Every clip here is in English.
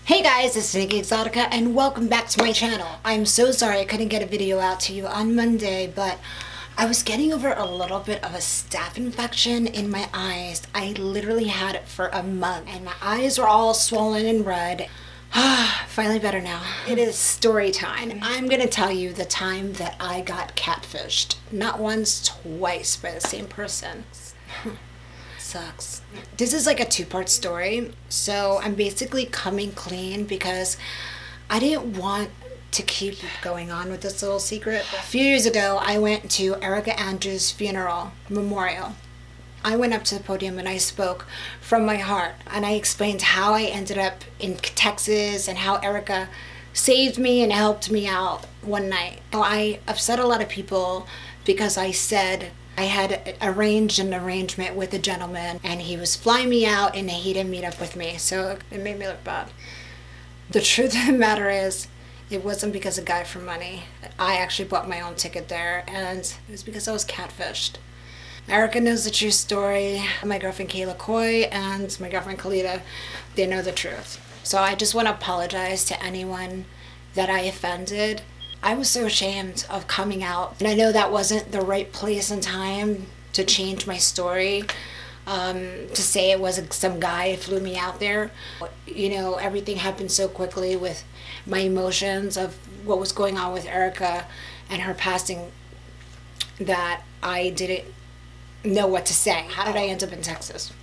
Hey guys, it's Nikki Exotica and welcome back to my channel. I'm so sorry I couldn't get a video out to you on Monday, but I was getting over a little bit of a staph infection in my eyes. I literally had it for a month and my eyes were all swollen and red. Finally better now. It is story time. I'm gonna tell you the time that I got catfished. Not once, twice by the same person. Sucks. This is like a two-part story, so I'm basically coming clean because I didn't want to keep going on with this little secret. A few years ago, I went to Erica Andrews' funeral memorial. I went up to the podium and I spoke from my heart, and I explained how I ended up in Texas and how Erica saved me and helped me out one night. I upset a lot of people because I said I had arranged an arrangement with a gentleman and he was flying me out and he didn't meet up with me, so it made me look bad. The truth of the matter is, it wasn't because of Guy for Money. I actually bought my own ticket there, and it was because I was catfished. Erica knows the true story. My girlfriend Kayla Coy and my girlfriend Kalita, they know the truth. So I just want to apologize to anyone that I offended. I was so ashamed of coming out, and I know that wasn't the right place and time to change my story, to say it was some guy who flew me out there. You know, everything happened so quickly with my emotions of what was going on with Erica and her passing that I didn't know what to say. How did I end up in Texas?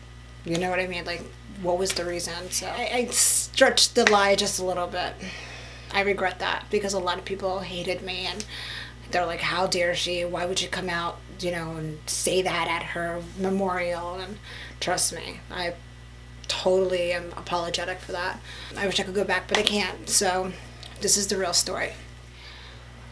You know what I mean? Like, what was the reason? So I stretched the lie just a little bit. I regret that because a lot of people hated me and they're like, how dare she? Why would she come out, you know, and say that at her memorial? And trust me, I totally am apologetic for that. I wish I could go back, but I can't. So this is the real story.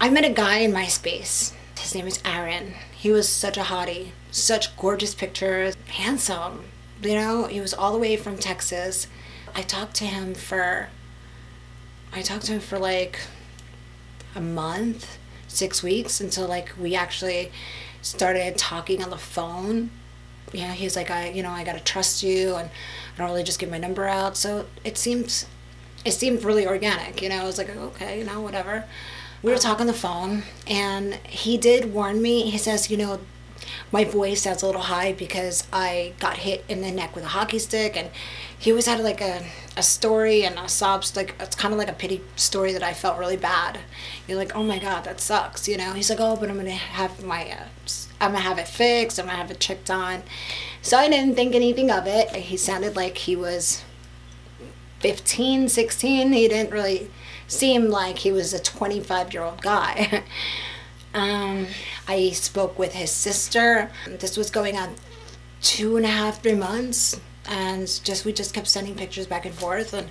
I met a guy in MySpace. His name is Aaron. He was such a hottie, such gorgeous pictures, handsome. You know, he was all the way from Texas. I talked to him for like a month, 6 weeks, until like we actually started talking on the phone. You know, he's like, I gotta trust you, and I don't really just give my number out. So it seemed really organic. You know, I was like, okay, you know, whatever. We were talking on the phone, and he did warn me. He says, you know, my voice sounds a little high because I got hit in the neck with a hockey stick, and he always had like a story and a sob, like it's kind of like a pity story that I felt really bad. You're like, oh my God, that sucks, you know. He's like, oh, but I'm gonna have it fixed. I'm gonna have it checked on. So I didn't think anything of it. He sounded like he was 15, 16. He didn't really seem like he was a 25-year-old guy. I spoke with his sister. This was going on 2.5, 3 months, and we just kept sending pictures back and forth, and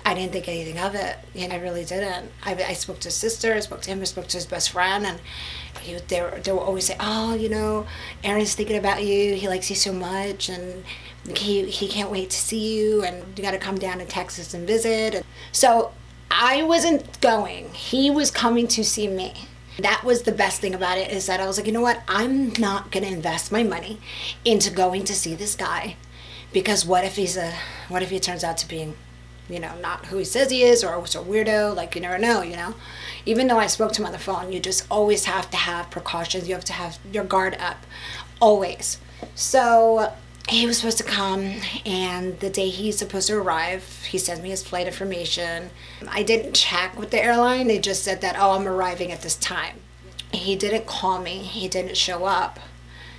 I didn't think anything of it. You know, I really didn't. I spoke to his sister, I spoke to him, I spoke to his best friend, and they would always say, oh, you know, Aaron's thinking about you, he likes you so much, and he can't wait to see you, and you got to come down to Texas and visit. And so I wasn't going. He was coming to see me. That was the best thing about it, is that I was like, you know what? I'm not going to invest my money into going to see this guy, because what if he turns out to be, you know, not who he says he is, or was a weirdo? Like, you never know, you know? Even though I spoke to him on the phone, you just always have to have precautions. You have to have your guard up, always. So he was supposed to come, and the day he's supposed to arrive, he sends me his flight information. I didn't check with the airline. They just said that, oh, I'm arriving at this time. He didn't call me. He didn't show up.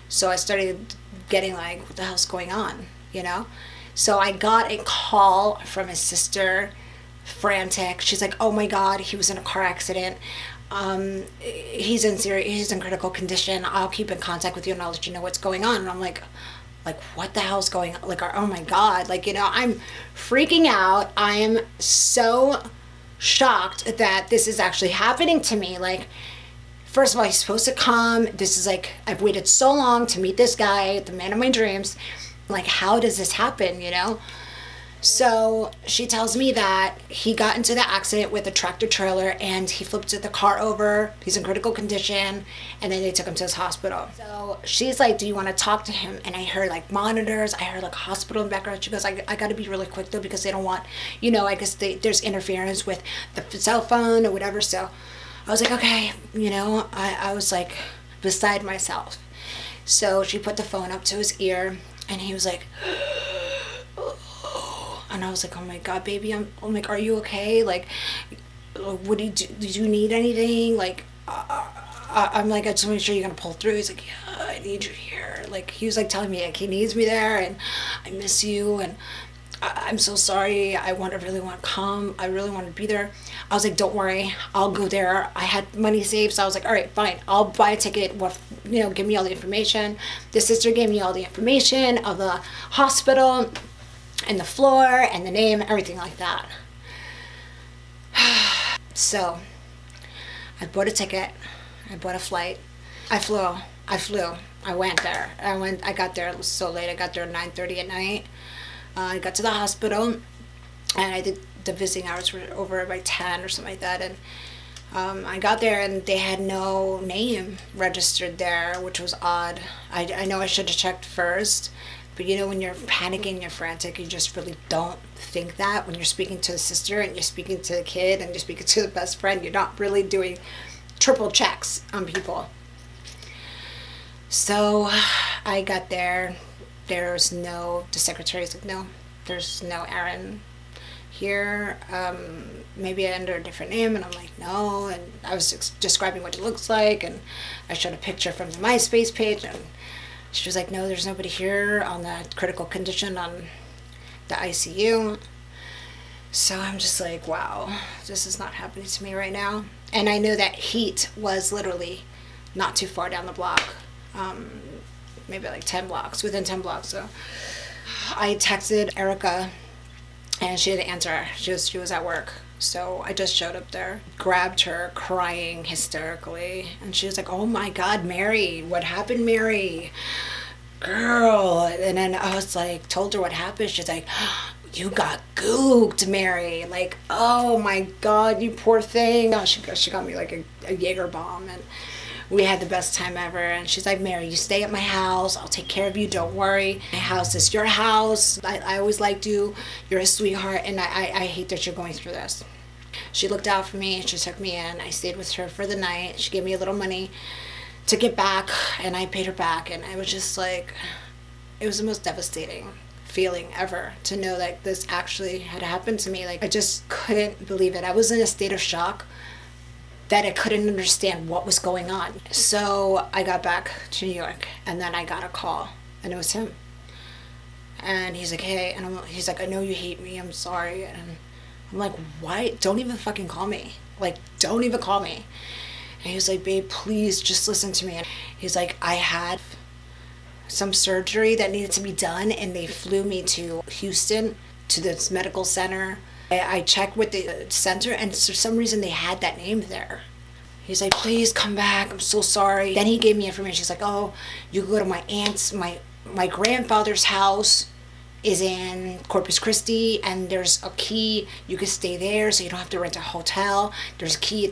So I started getting like, what the hell's going on, you know? So I got a call from his sister, frantic. She's like, oh my God, he was in a car accident. He's in critical condition. I'll keep in contact with you and I'll let you know what's going on. And I'm like, what the hell's going on? Like, oh my God, like, you know, I'm freaking out. I am so shocked that this is actually happening to me. Like, first of all, he's supposed to come. This is like, I've waited so long to meet this guy, the man of my dreams. Like, how does this happen, you know? So she tells me that he got into the accident with a tractor trailer and he flipped the car over. He's in critical condition, and then they took him to his hospital. So she's like, do you want to talk to him? And I heard like monitors, I heard like a hospital in the background. She goes, I got to be really quick though, because they don't want, I guess there's interference with the cell phone or whatever. So I was like, okay, I was like beside myself. So she put the phone up to his ear and he was like, and I was like, oh my God, baby, I'm like, are you okay? Like, what do you need anything? Like, I'm like, I just want to make sure you're going to pull through. He's like, yeah, I need you here. Like, he was like telling me like he needs me there and I miss you and I'm so sorry. I really want to come. I really want to be there. I was like, don't worry, I'll go there. I had money saved, so I was like, all right, fine, I'll buy a ticket. Give me all the information. The sister gave me all the information of the hospital and the floor and the name, everything like that. So I bought a ticket. I bought a flight. I flew. I went there. I got there. It was so late. I got there at 9:30 at night. I got to the hospital, and I did the visiting hours were over by 10 or something like that. And I got there, and they had no name registered there, which was odd. I know I should have checked first, but when you're panicking, you're frantic, you just really don't think that. When you're speaking to the sister, and you're speaking to the kid, and you're speaking to the best friend, you're not really doing triple checks on people. So I got there. The secretary's like, no, there's no Aaron here. Maybe under a different name. And I'm like, no. And I was describing what it looks like, and I showed a picture from the MySpace page, and she was like, no, there's nobody here on the critical condition on the ICU. So I'm just like, wow, this is not happening to me right now. And I know that heat was literally not too far down the block. Maybe like 10 blocks, within 10 blocks. So I texted Erica, and she didn't answer. She was at work. So I just showed up there, grabbed her, crying hysterically. And she was like, oh my God, Mary, what happened, Mary? Girl. And then I was like, told her what happened. She's like, you got gooked, Mary. Like, oh my God, you poor thing. Oh, she got me like a Jaeger bomb, and we had the best time ever. And she's like, Mary, you stay at my house. I'll take care of you. Don't worry. My house is your house. I always liked you. You're a sweetheart. And I hate that you're going through this. She looked out for me. She took me in. I stayed with her for the night. She gave me a little money to get back, and I paid her back. And I was just like, it was the most devastating feeling ever to know that this actually had happened to me. Like, I just couldn't believe it. I was in a state of shock that I couldn't understand what was going on. So I got back to New York, and then I got a call, and it was him. And he's like, hey, and he's like, I know you hate me, I'm sorry. And I'm like, why? Don't even fucking call me. Like, don't even call me. And he was like, babe, please just listen to me. And he's like, I had some surgery that needed to be done, and they flew me to Houston to this medical center. I checked with the center, and for some reason they had that name there. He's like, please come back, I'm so sorry. Then he gave me information. He's like, oh, you can go to my aunt's, my grandfather's house is in Corpus Christi, and there's a key. You can stay there, so you don't have to rent a hotel. There's a key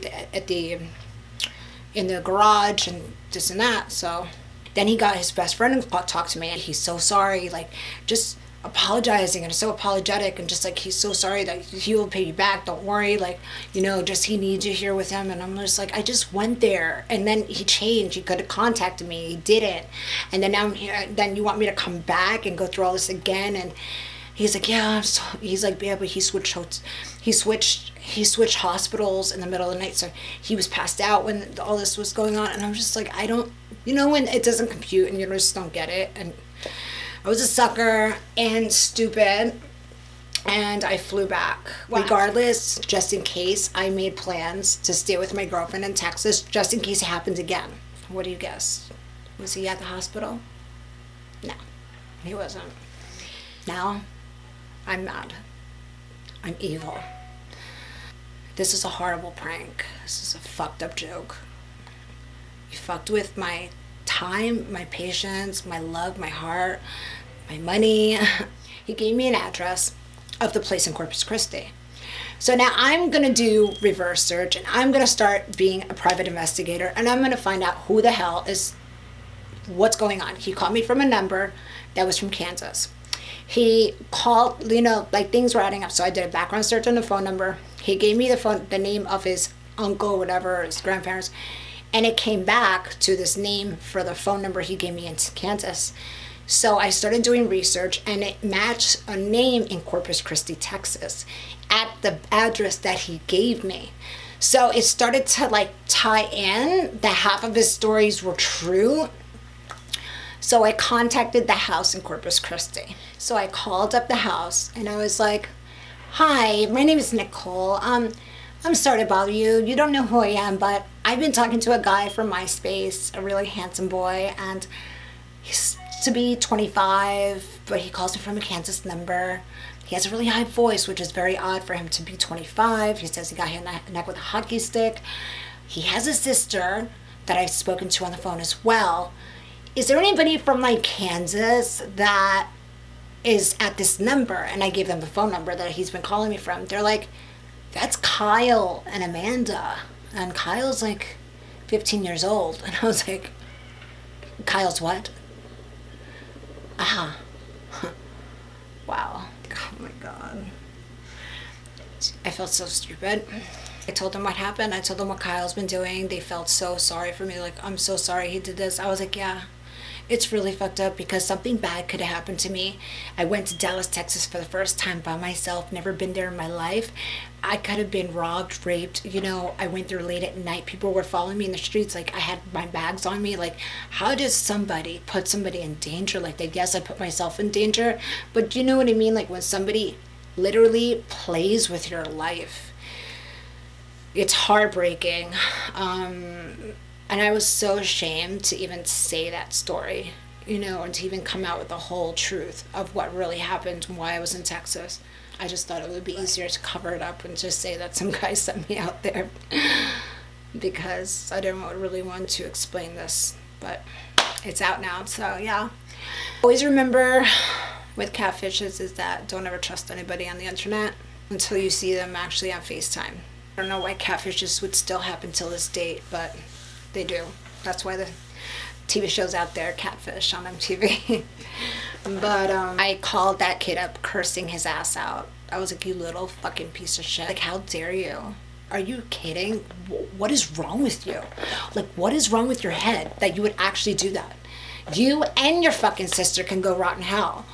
in the garage, and this and that. So then he got his best friend and talked to me, and he's so sorry, like, just apologizing, and so apologetic, and just like, he's so sorry that he will pay you back, don't worry, like, just he needs you here with him. And I'm just like, I just went there, and then he changed. He could have contacted me, he didn't, and then now I'm here. Then you want me to come back and go through all this again? And he's like, yeah, he's like, yeah, but he switched hospitals in the middle of the night, so he was passed out when all this was going on. And I'm just like, I don't, when it doesn't compute and you just don't get it. And I was a sucker and stupid, and I flew back. Wow. Regardless, just in case, I made plans to stay with my girlfriend in Texas, just in case it happens again. What do you guess? Was he at the hospital? No, he wasn't. Now, I'm mad. I'm evil. This is a horrible prank. This is a fucked up joke. You fucked with my time, my patience, my love, my heart, my money. He gave me an address of the place in Corpus Christi. So now I'm going to do reverse search, and I'm going to start being a private investigator, and I'm going to find out who the hell is, what's going on. He called me from a number that was from Kansas. He called, you know, like things were adding up. So I did a background search on the phone number. He gave me the name of his uncle, whatever, his grandparents. And it came back to this name for the phone number he gave me in Kansas. So I started doing research, and it matched a name in Corpus Christi, Texas, at the address that he gave me. So it started to like tie in that half of his stories were true. So I contacted the house in Corpus Christi. So I called up the house, and I was like, "Hi, my name is Nicole. I'm sorry to bother you. You don't know who I am, but I've been talking to a guy from MySpace, a really handsome boy, and he's to be 25, but he calls me from a Kansas number. He has a really high voice, which is very odd for him to be 25. He says he got hit in the neck with a hockey stick. He has a sister that I've spoken to on the phone as well. Is there anybody from like Kansas that is at this number?" And I gave them the phone number that he's been calling me from. They're like, "That's Kyle and Amanda." And Kyle's like 15 years old. And I was like, "Kyle's what?" Wow. Oh my God. I felt so stupid. I told them what happened. I told them what Kyle's been doing. They felt so sorry for me. Like, "I'm so sorry he did this." I was like, yeah, it's really fucked up because something bad could have happened to me. I went to Dallas, Texas for the first time by myself. Never been there in my life. I could have been robbed, raped. You know, I went there late at night. People were following me in the streets. Like, I had my bags on me. Like, how does somebody put somebody in danger like that? Yes, I put myself in danger. But you know what I mean? Like, when somebody literally plays with your life, it's heartbreaking. And I was so ashamed to even say that story, you know, and to even come out with the whole truth of what really happened and why I was in Texas. I just thought it would be easier to cover it up and just say that some guy sent me out there because I didn't really want to explain this, but it's out now. So yeah, always remember with catfishes is that don't ever trust anybody on the internet until you see them actually on FaceTime. I don't know why catfishes would still happen till this date, but they do. That's why the TV shows out there, Catfish on MTV. But I called that kid up cursing his ass out. I was like, "You little fucking piece of shit. Like, how dare you? Are you kidding? What is wrong with you? Like, what is wrong with your head that you would actually do that? You and your fucking sister can go rot in hell."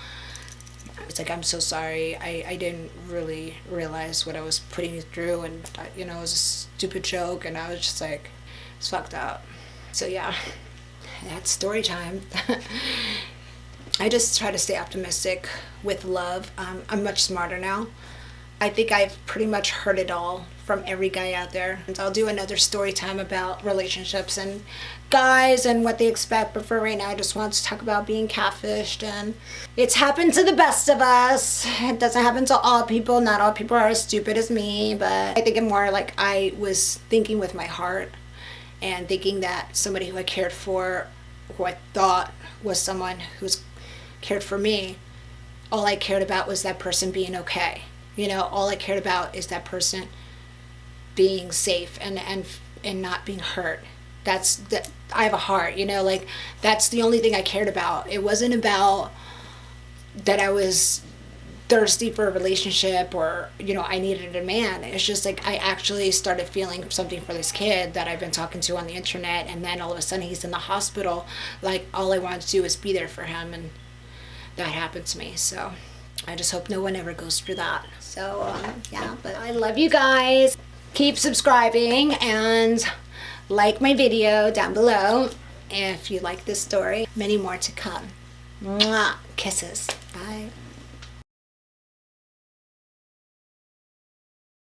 It's like, "I'm so sorry. I didn't really realize what I was putting you through, and you know, it was a stupid joke." And I was just like, it's fucked up. So yeah, that's story time. I just try to stay optimistic with love. I'm much smarter now. I think I've pretty much heard it all from every guy out there. And I'll do another story time about relationships and guys and what they expect. But for right now, I just want to talk about being catfished. And it's happened to the best of us. It doesn't happen to all people. Not all people are as stupid as me. But I think I'm more like I was thinking with my heart and thinking that somebody who I cared for, who I thought was someone who's cared for me, all I cared about was that person being okay. You know, all I cared about is that person being safe and not being hurt. That's I have a heart, you know, like that's the only thing I cared about. It wasn't about that I was thirsty for a relationship or, you know, I needed a man. It's just like I actually started feeling something for this kid that I've been talking to on the internet, and then all of a sudden he's in the hospital. Like, all I wanted to do was be there for him, and that happened to me. So I just hope no one ever goes through that. So yeah, but I love you guys. Keep subscribing and like my video down below if you like this story. Many more to come. Mwah. Kisses. Bye.